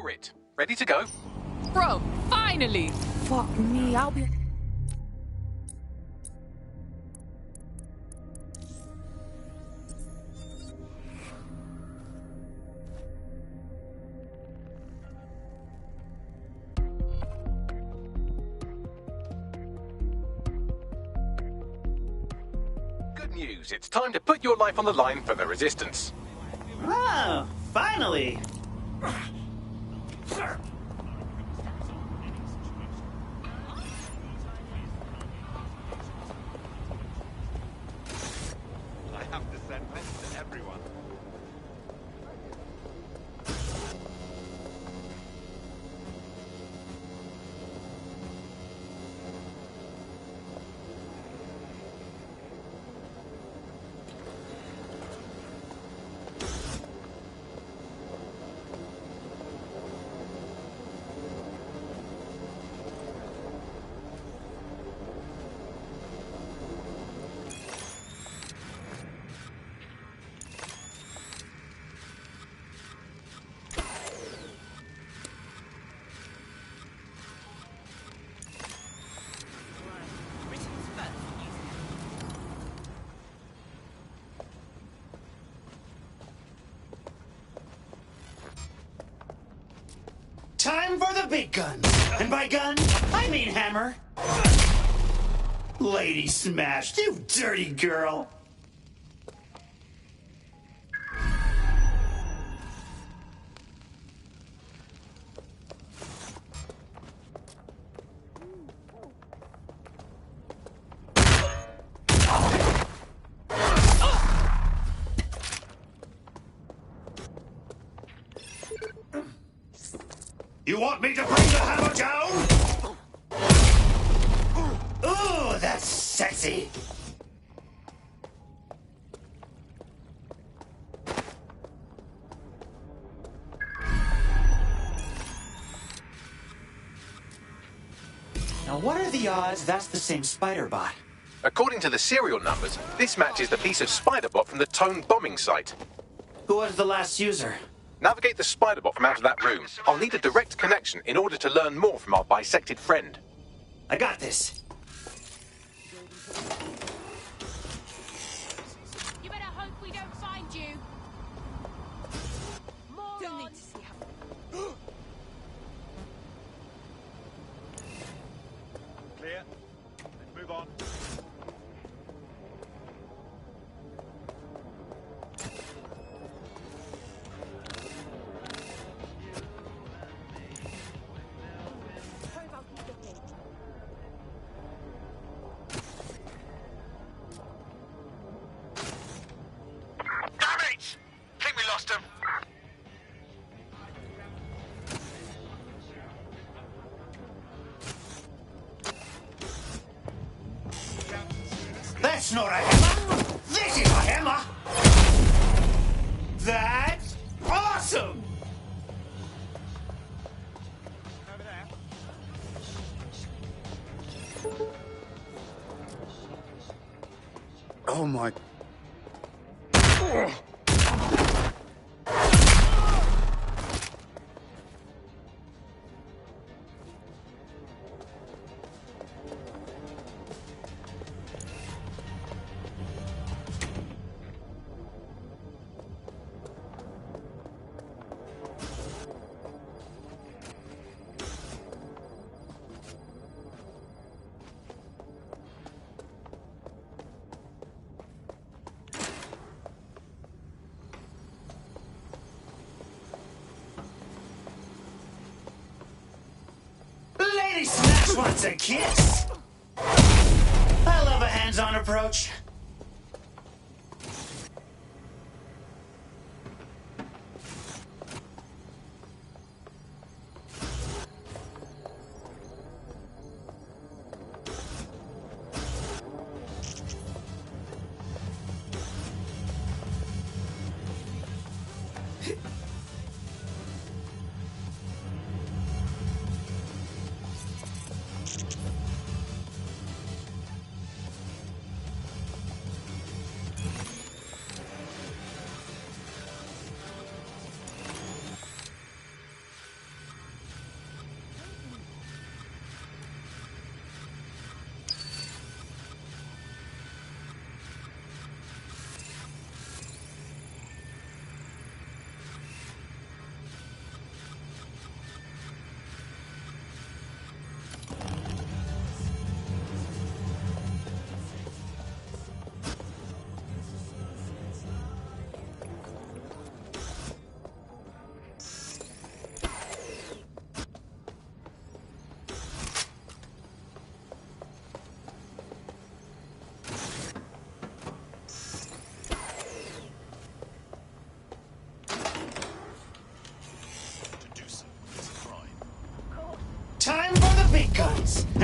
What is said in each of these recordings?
it. Ready to go? Bro, finally! Fuck me, I'll be... Good news. It's time to put your life on the line for the Resistance. Oh, finally! I have to send messages to everyone. Time for the big guns. And by gun, I mean hammer. Lady smashed, you dirty girl. You want me to bring the hammer down? Ooh, that's sexy. Now, what are the odds that's the same spider bot? According to the serial numbers, this matches the piece of spider bot from the Tone bombing site. Who was the last user? Navigate the spider bot from out of that room. I'll need a direct connection in order to learn more from our bisected friend. I got this. You better hope we don't find you. Don't need to see how... Clear. Let's move on. That's not a hammer! This is a hammer! That's awesome! Over there. Oh my... Lady Smash wants a kiss! I love a hands-on approach.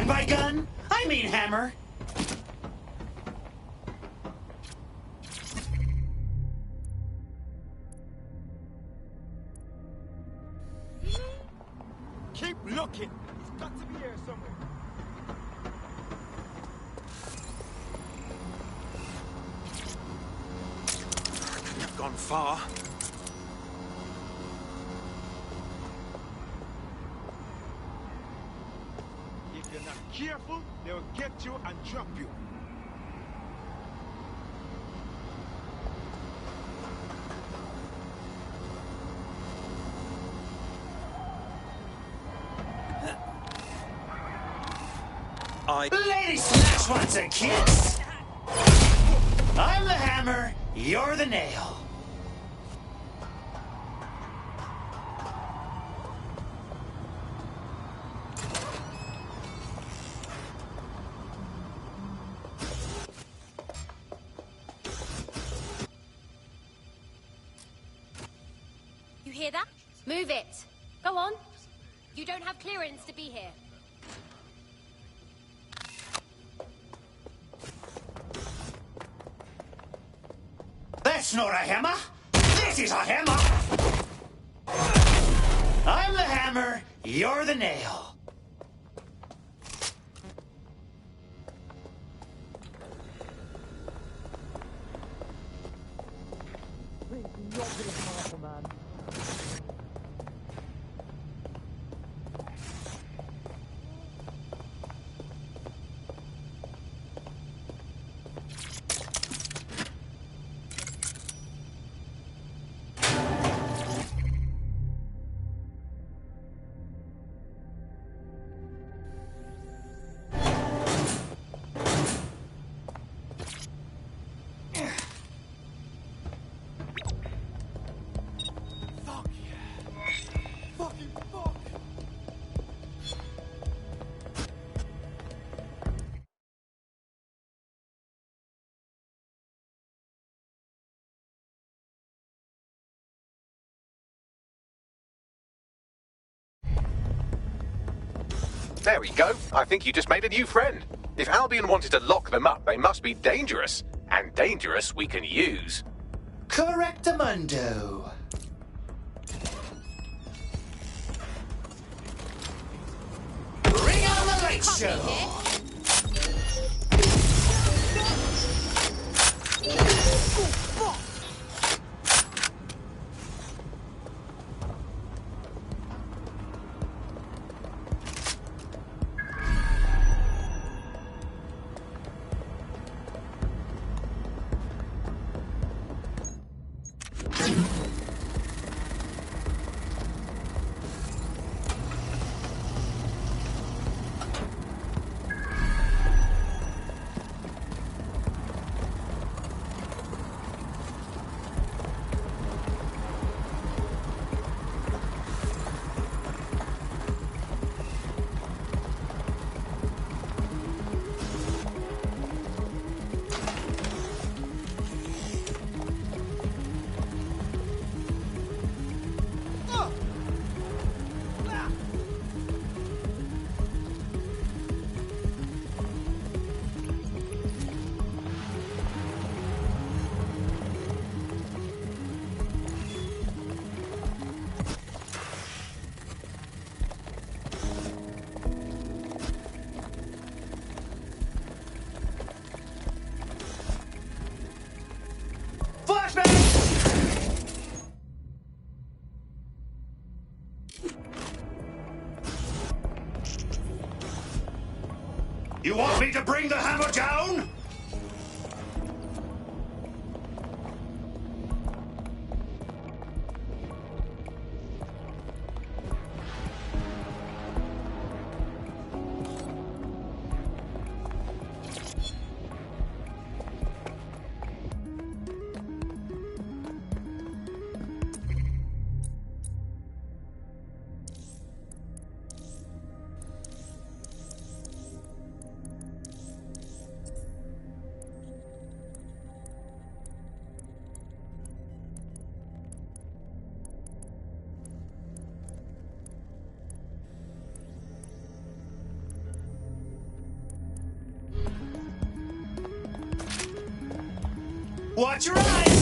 And by gun, I mean hammer. Keep looking. He's got to be here somewhere. You've gone far. If you're not careful, they'll get you and drop you. Lady Smash wants a kiss. I'm the hammer, you're the nail. You hear that? Move it. Go on. You don't have clearance to be here. That's not a hammer. This is a hammer. I'm the hammer, you're the nail. Fuck yeah. Fucking fuck. There we go. I think you just made a new friend. If Albion wanted to lock them up, they must be dangerous. And dangerous we can use. Correctamundo. Bring on the light Copy show. here. You want me to bring the hammer down? Watch your eyes!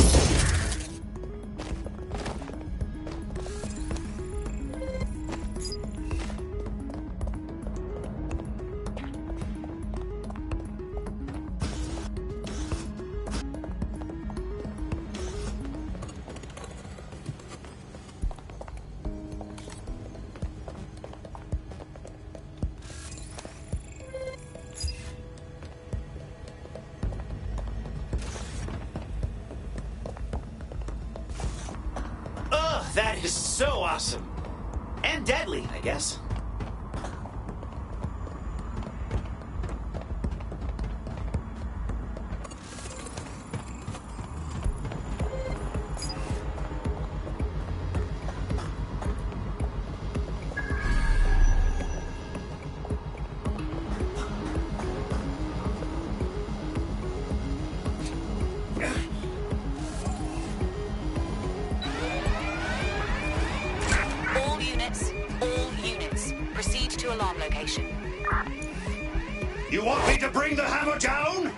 That is so awesome. And deadly, I guess. Proceed to alarm location. You want me to bring the hammer down?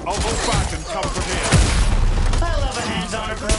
I'll hold back and come from here. I love a hands-on approach.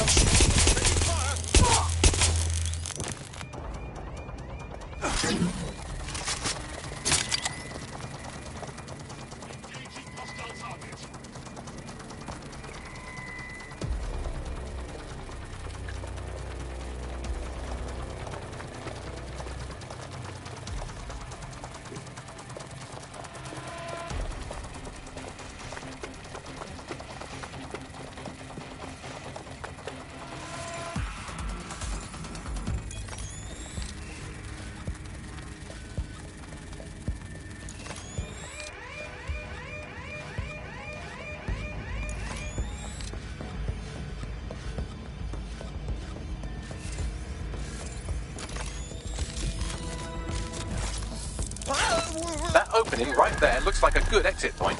That opening right there looks like a good exit point.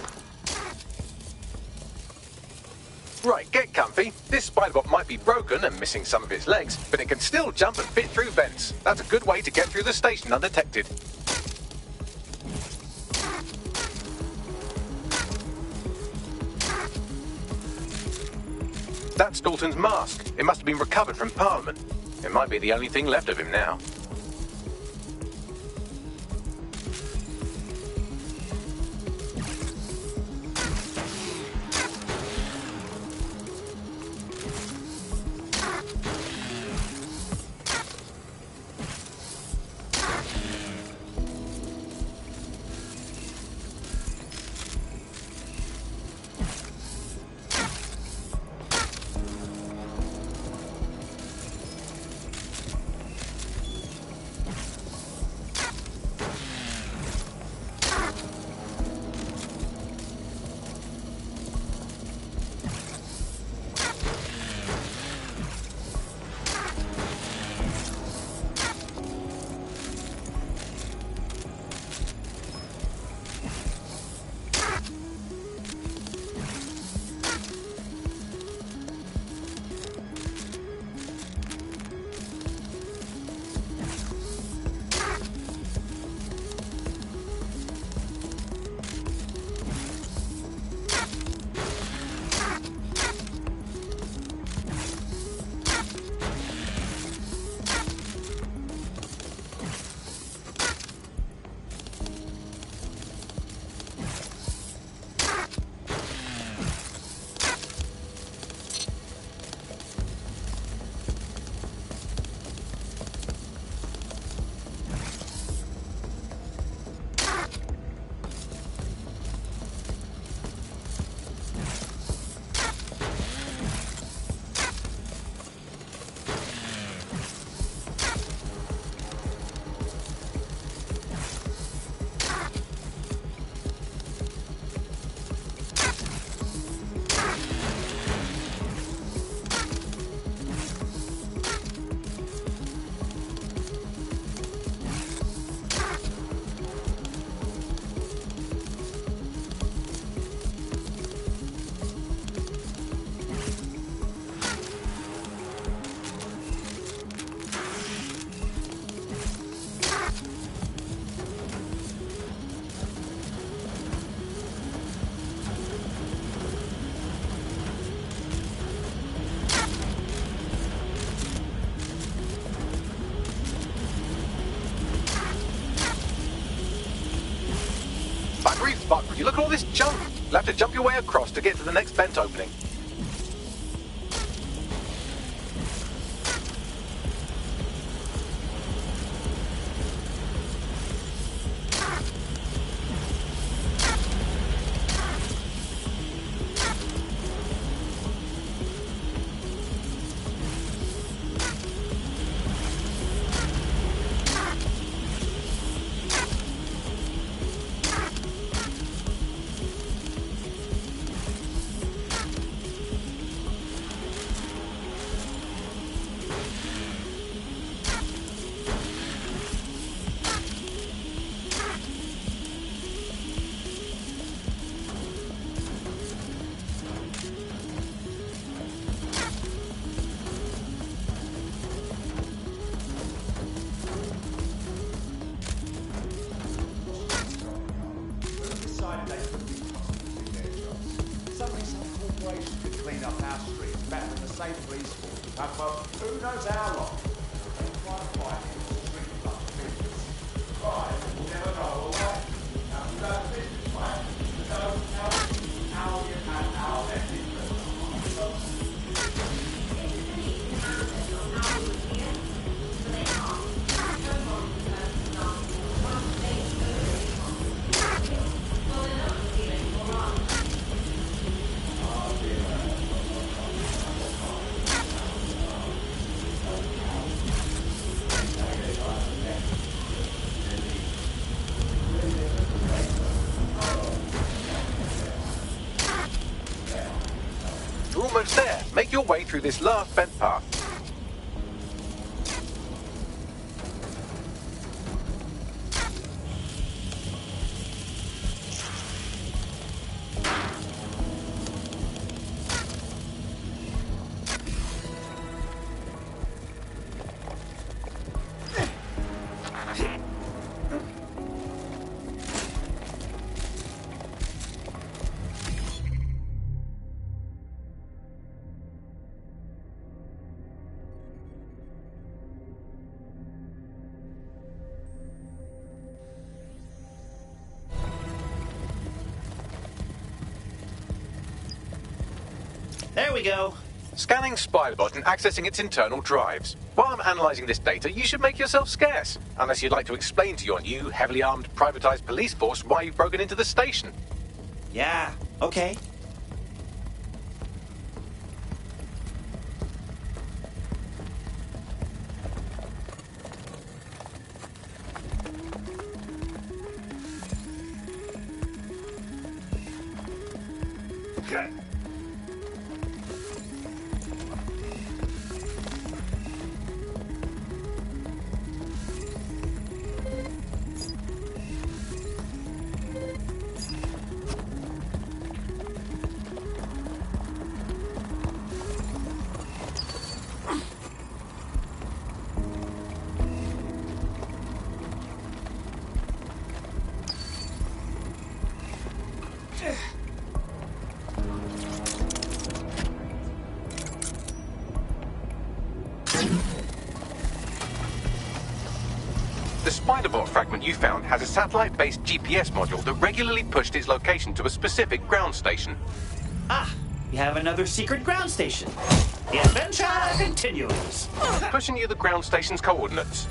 Right, get comfy. This spider-bot might be broken and missing some of its legs, but it can still jump and fit through vents. That's a good way to get through the station undetected. That's Dalton's mask. It must have been recovered from Parliament. It might be the only thing left of him now. slippery fuck. Would you look at all this junk? You'll have to jump your way across to get to the next vent opening. You're almost there. Make your way through this last vent path. There we go. Scanning Spybot and accessing its internal drives. While I'm analysing this data, you should make yourself scarce. Unless you'd like to explain to your new, heavily armed, privatised police force why you've broken into the station. Yeah, okay. The Spiderbot fragment you found has a satellite-based GPS module that regularly pushed its location to a specific ground station. Ah, we have another secret ground station. The adventure continues. Pushing you the ground station's coordinates.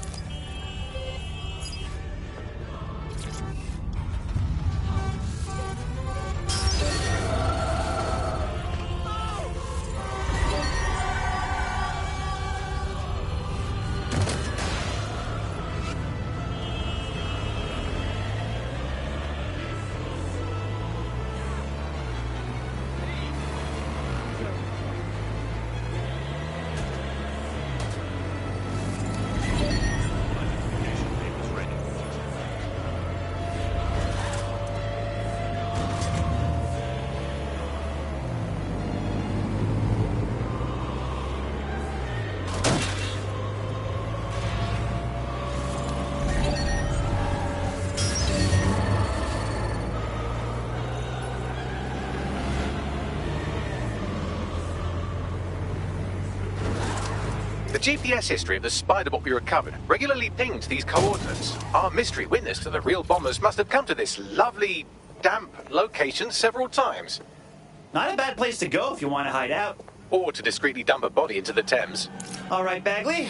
The GPS history of the Spiderbot we recovered regularly pings these coordinates. Our mystery witness to the real bombers must have come to this lovely damp location several times. Not a bad place to go if you want to hide out. Or to discreetly dump a body into the Thames. All right, Bagley.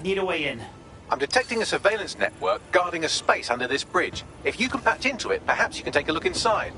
Need a way in. I'm detecting a surveillance network guarding a space under this bridge. If you can patch into it, perhaps you can take a look inside.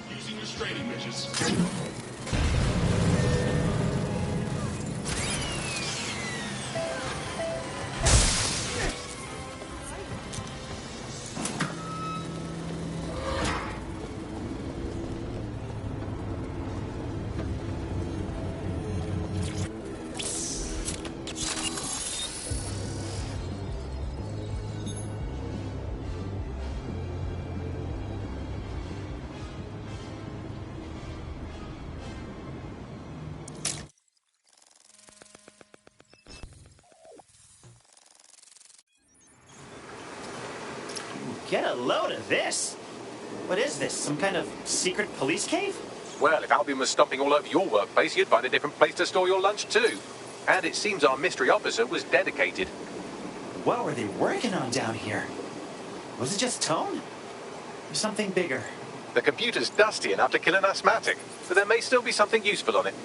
Using restraining measures. Get a load of this. What is this? Some kind of secret police cave? Well, if Albion was stomping all over your workplace, you'd find a different place to store your lunch too. And it seems our mystery officer was dedicated. What were they working on down here? Was it just tone? Or something bigger? The computer's dusty enough to kill an asthmatic, but there may still be something useful on it.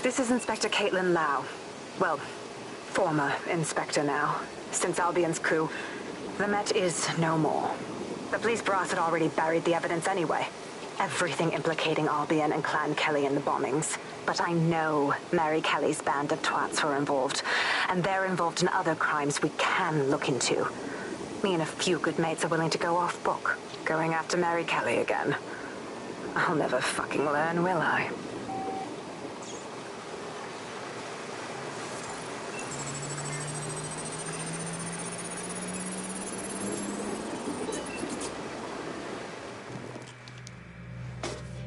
This is Inspector Caitlin Lau. Well, former inspector now. Since Albion's coup, the Met is no more. The police brass had already buried the evidence anyway. Everything implicating Albion and Clan Kelly in the bombings. But I know Mary Kelly's band of twats were involved, and they're involved in other crimes we can look into. Me and a few good mates are willing to go off book, going after Mary Kelly again. I'll never fucking learn, will I?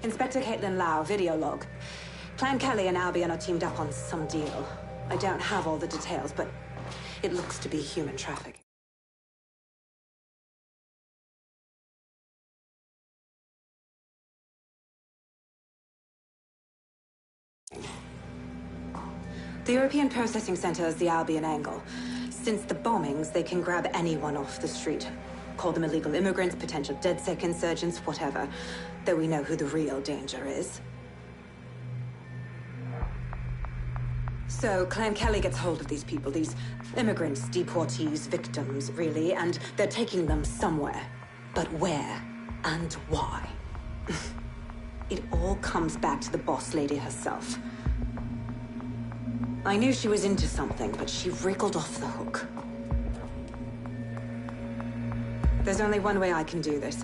Inspector Caitlin Lau, video log. Clan Kelly and Albion are teamed up on some deal. I don't have all the details, but it looks to be human trafficking. The European Processing Center is the Albion angle. Since the bombings, they can grab anyone off the street. Call them illegal immigrants, potential DedSec insurgents, whatever. Though we know who the real danger is. So, Clan Kelly gets hold of these people, these immigrants, deportees, victims, really, and they're taking them somewhere. But where and why? It all comes back to the boss lady herself. I knew she was into something, but she wriggled off the hook. There's only one way I can do this.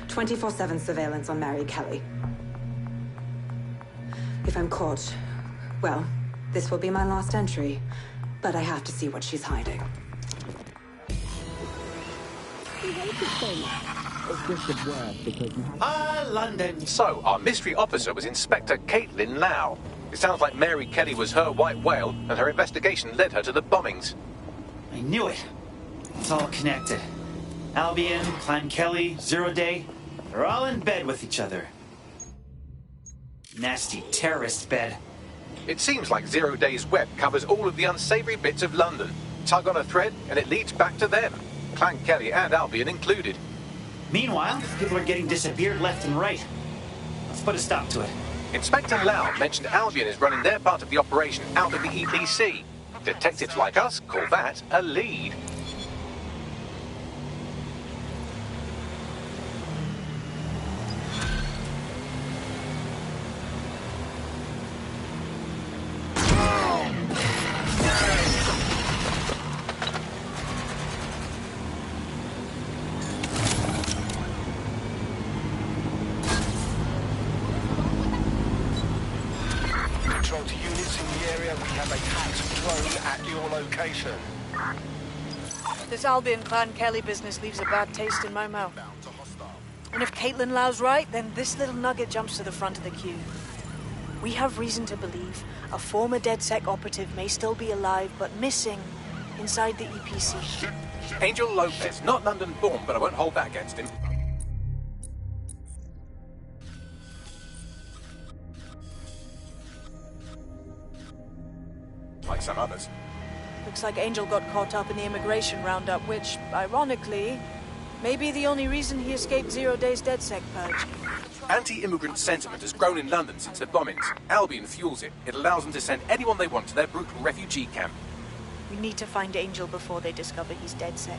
24/7 surveillance on Mary Kelly. If I'm caught, well, this will be my last entry. But I have to see what she's hiding. London. So, our mystery officer was Inspector Caitlin Lau. It sounds like Mary Kelly was her white whale, and her investigation led her to the bombings. I knew it. It's all connected. Albion, Clan Kelly, Zero Day, they're all in bed with each other. Nasty terrorist bed. It seems like Zero Day's web covers all of the unsavory bits of London. Tug on a thread, and it leads back to them. Clan Kelly and Albion included. Meanwhile, people are getting disappeared left and right. put a stop to it. Inspector Lau mentioned Albion is running their part of the operation out of the EPC. Detectives like us call that a lead. Control to units in the area. We have a hacked drone at your location. This Albion Clan Kelly business leaves a bad taste in my mouth. And if Caitlin Lau's right, then this little nugget jumps to the front of the queue. We have reason to believe a former DedSec operative may still be alive, but missing inside the EPC. Angel Lopez, not London born, but I won't hold that against him. Like some others. Looks like Angel got caught up in the immigration roundup, which, ironically, may be the only reason he escaped 0 days DedSec purge. Anti-immigrant sentiment has grown in London since the bombings. Albion fuels it. It allows them to send anyone they want to their brutal refugee camp. We need to find Angel before they discover he's DedSec.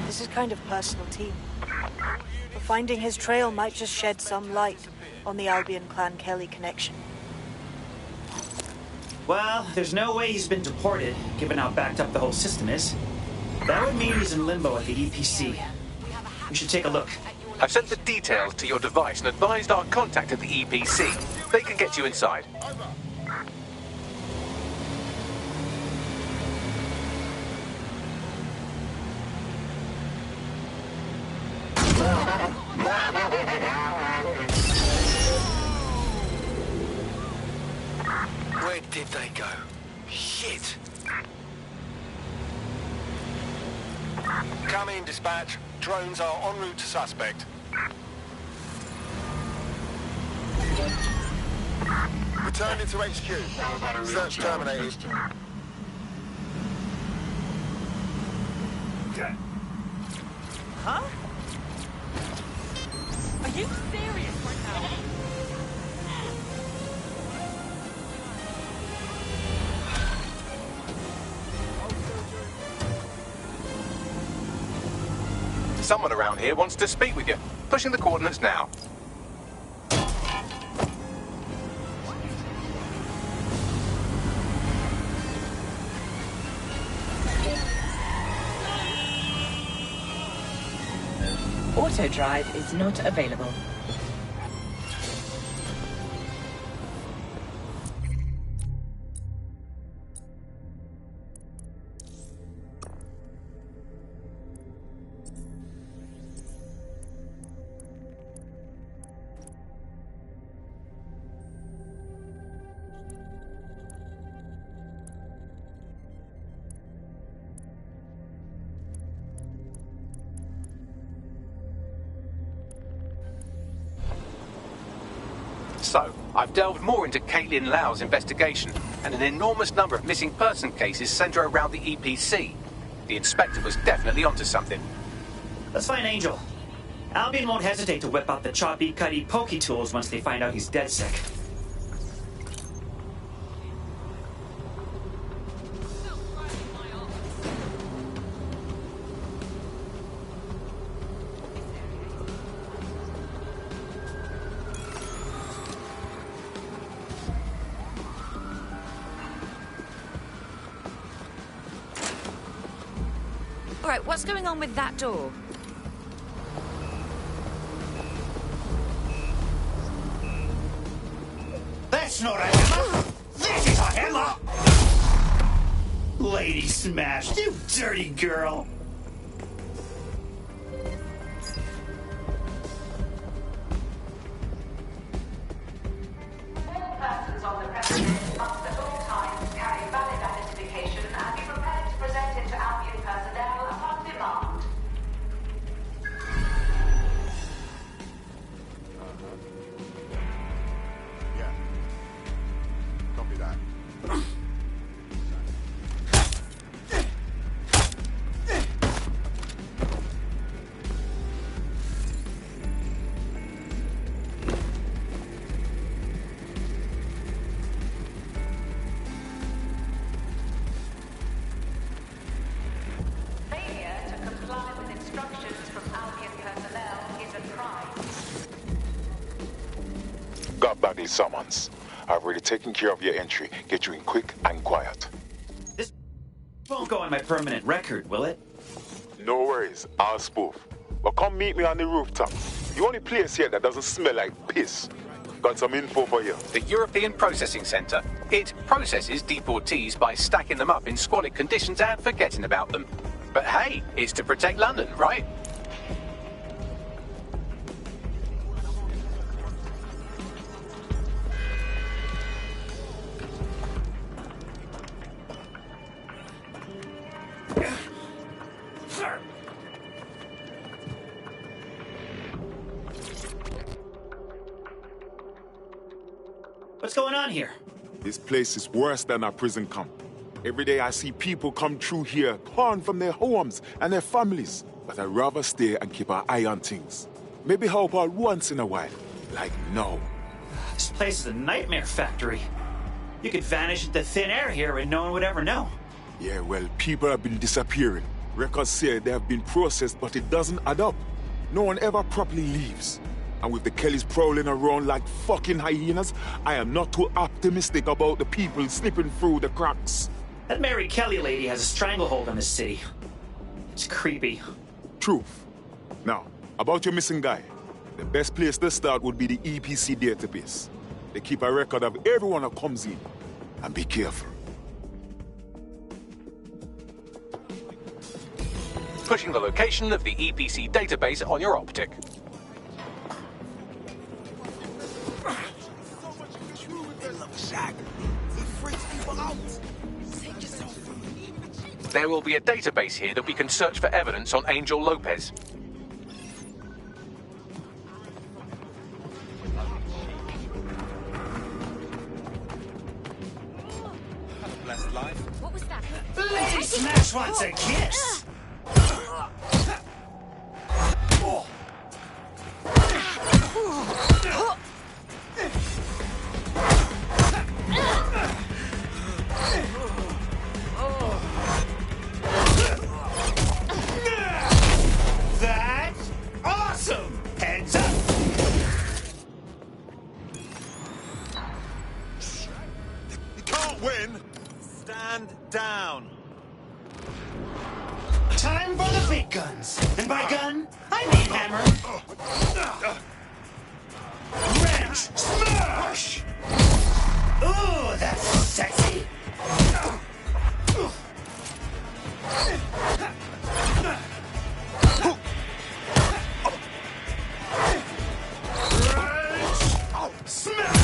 This is kind of personal, team. But finding his trail might just shed some light on the Albion Clan Kelly connection. Well, there's no way he's been deported, given how backed up the whole system is. That would mean he's in limbo at the EPC. We should take a look. I've sent the details to your device and advised our contact at the EPC. They can get you inside. Where did they go? Shit! Come in, dispatch. Drones are en route to suspect. Return it to HQ. Search terminated. Huh? Are you serious right now? Someone around here wants to speak with you. Pushing the coordinates now. Auto drive is not available. So, I've delved more into Caitlin Lau's investigation, and an enormous number of missing person cases centre around the EPC. The inspector was definitely onto something. Let's find Angel. Albion won't hesitate to whip out the choppy, cutty, pokey tools once they find out he's DedSec. All right, what's going on with that door? That's not a hammer! This is a hammer! Lady smashed, you dirty girl! All persons on the premises must at all times carry valid identification and be prepared to present it to Albion personnel upon demand. Yeah. Copy that. Got Bagley summons. I've already taken care of your entry. Get you in quick and quiet. This won't go on my permanent record, will it? No worries, I'll spoof. But come meet me on the rooftop. The only place here that doesn't smell like piss. Got some info for you. The European Processing Centre. It processes deportees by stacking them up in squalid conditions and forgetting about them. But hey, it's to protect London, right? What's going on here? This place is worse than a prison camp. Every day I see people come through here, torn from their homes and their families. But I'd rather stay and keep an eye on things. Maybe help out once in a while. Like now. This place is a nightmare factory. You could vanish into thin air here and no one would ever know. Yeah, well, people have been disappearing. Records say they have been processed, but it doesn't add up. No one ever properly leaves. And with the Kellys prowling around like fucking hyenas, I am not too optimistic about the people slipping through the cracks. That Mary Kelly lady has a stranglehold on this city. It's creepy. Truth. Now, about your missing guy. The best place to start would be the EPC database. They keep a record of everyone that comes in. And be careful. Pushing the location of the EPC database on your optic. There will be a database here that we can search for evidence on Angel Lopez. What was that? Lady Smash wants a kiss! That's awesome! Heads up! You can't win! Stand down! Time for the big guns! And by gun, I mean hammer! Wrench! Smash! Ooh, that's sexy! Smash!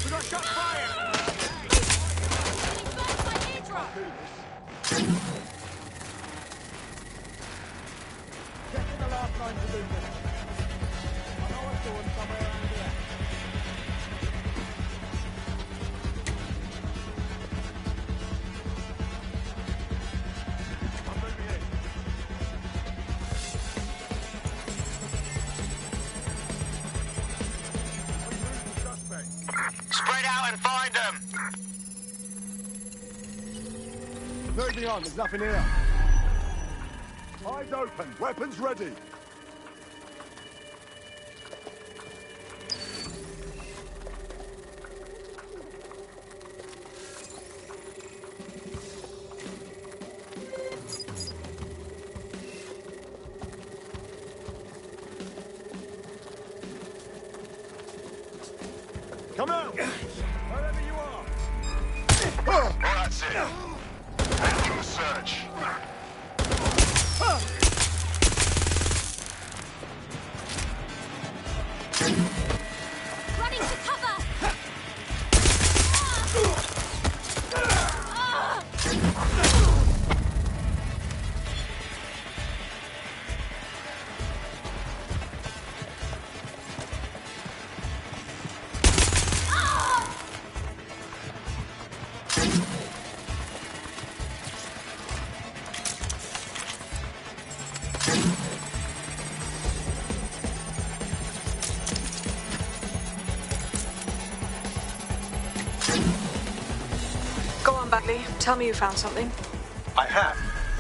We got shot fire! Checking the last line to do this. I know I saw him somewhere around here. I'm moving in. Spread out and find them! Moving on, there's nothing here. Eyes open, weapons ready. Come out! Wherever you are! Well, that's it. Handle the search. Running to cover! Go on, Bagley. Tell me you found something. I have.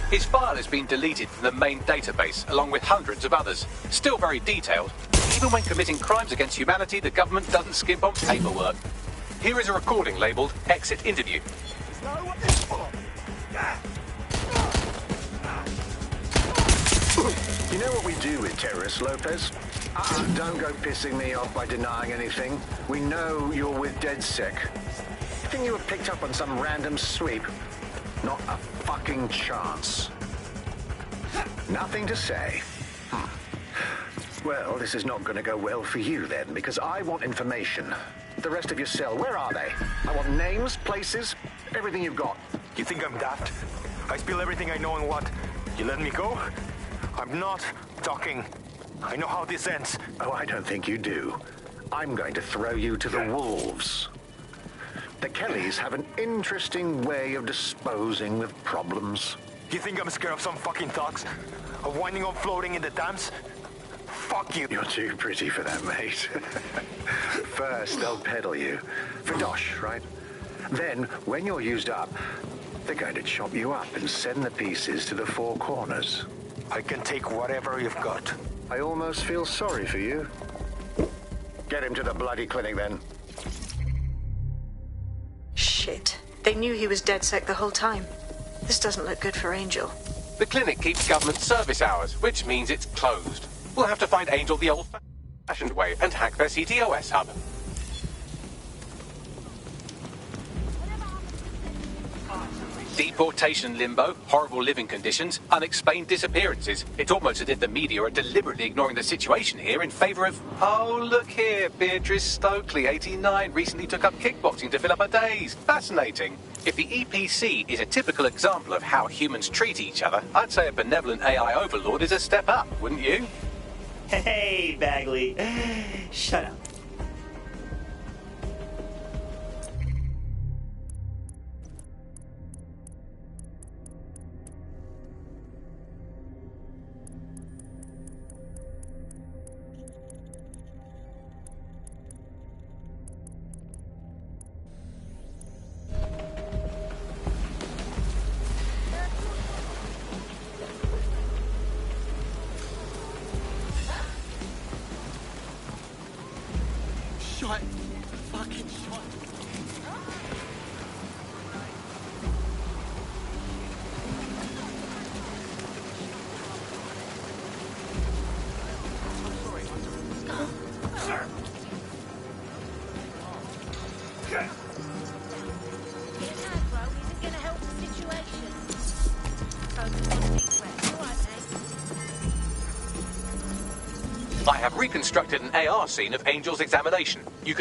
His file has been deleted from the main database, along with hundreds of others. Still very detailed. Even when committing crimes against humanity, the government doesn't skimp on paperwork. Here is a recording labelled Exit Interview. You know what we do with terrorists, Lopez? Don't go pissing me off by denying anything. We know you're with DedSec. You think you were picked up on some random sweep? Not a fucking chance. Nothing to say. Well, this is not going to go well for you then, because I want information. The rest of your cell, where are they? I want names, places, everything you've got. You think I'm daft? I spill everything I know and what? You let me go? I'm not talking. I know how this ends. Oh, I don't think you do. I'm going to throw you to the wolves. The Kellys have an interesting way of disposing with problems. You think I'm scared of some fucking thugs? Of winding up floating in the dams? Fuck you. You're too pretty for that, mate. First, they'll peddle you. For dosh, right? Then, when you're used up, they're going to chop you up and send the pieces to the four corners. I can take whatever you've got. I almost feel sorry for you. Get him to the bloody clinic, then. Shit. They knew he was DedSec the whole time. This doesn't look good for Angel. The clinic keeps government service hours, which means it's closed. We'll have to find Angel the old-fashioned way and hack their CTOS hub. Deportation limbo, horrible living conditions, unexplained disappearances. It's almost as if the media are deliberately ignoring the situation here in favour of... Oh, look here, Beatrice Stokely, 89, recently took up kickboxing to fill up her days. Fascinating. If the EPC is a typical example of how humans treat each other, I'd say a benevolent AI overlord is a step up, wouldn't you? Hey, Bagley. Shut up. Shut. Fucking shut. I have reconstructed an AR scene of Angel's examination. You can